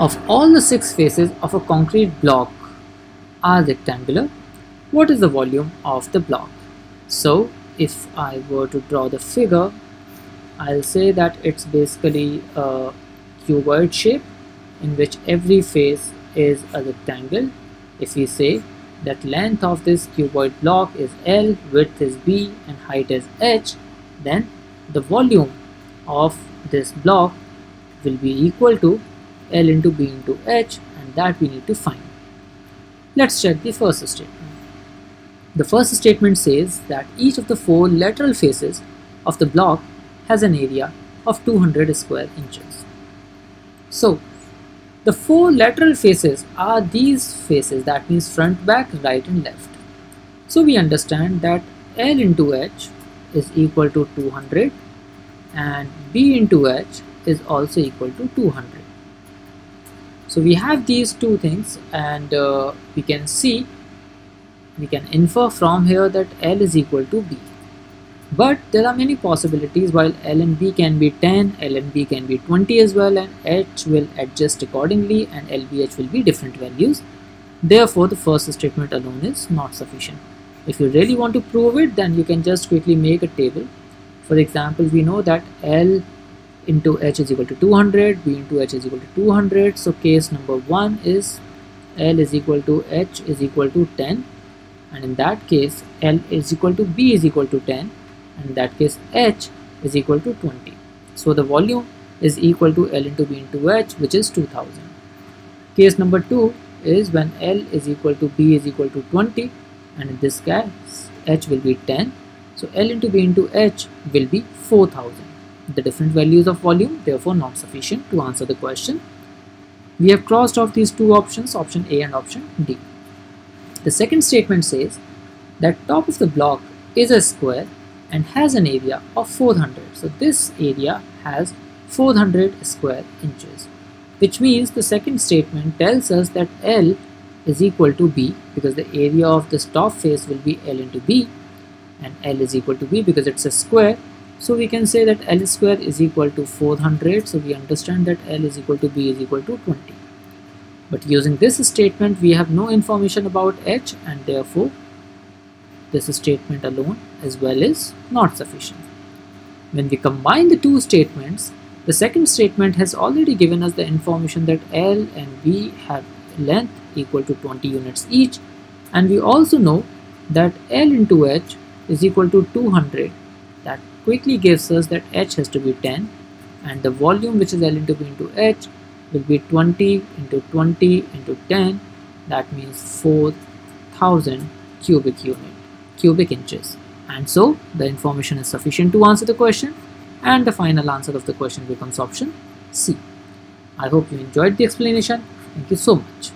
Of all the 6 faces of a concrete block are rectangular, what is the volume of the block? So if I were to draw the figure, I'll say that it's basically a cuboid shape in which every face is a rectangle. If we say that length of this cuboid block is L, width is B and height is H, then the volume of this block will be equal to L into B into H, and that we need to find. Let's check the first statement. The first statement says that each of the 4 lateral faces of the block has an area of 200 square inches. So the 4 lateral faces are these faces, that means front, back, right and left. So we understand that L into H is equal to 200 and B into H is also equal to 200. So we have these two things, and we can infer from here that L is equal to B. But there are many possibilities. While L and B can be 10, L and B can be 20 as well, and H will adjust accordingly, and LBH will be different values. Therefore, the first statement alone is not sufficient. If you really want to prove it, then you can just quickly make a table. For example, we know that L into H is equal to 200, B into H is equal to 200. So case number 1 is L is equal to H is equal to 10, and in that case L is equal to B is equal to 10, and in that case H is equal to 20. So the volume is equal to L into B into H, which is 2000. Case number 2 is when L is equal to B is equal to 20, and in this case H will be 10. So L into B into H will be 4000. The different values of volume, therefore not sufficient to answer the question. We have crossed off these two options, option A and option D. The second statement says that top of the block is a square and has an area of 400. So this area has 400 square inches, which means the second statement tells us that L is equal to B because the area of this top face will be L into B, and L is equal to B because it's a square. So we can say that L square is equal to 400. So we understand that L is equal to B is equal to 20. But using this statement, we have no information about H, and therefore this statement alone as well is not sufficient. When we combine the two statements, the second statement has already given us the information that L and B have length equal to 20 units each, and we also know that L into H is equal to 200. That quickly gives us that H has to be 10, and the volume, which is L into B into H, will be 20 into 20 into 10. That means 4000 cubic inches. And so the information is sufficient to answer the question, and the final answer of the question becomes option C. I hope you enjoyed the explanation. Thank you so much.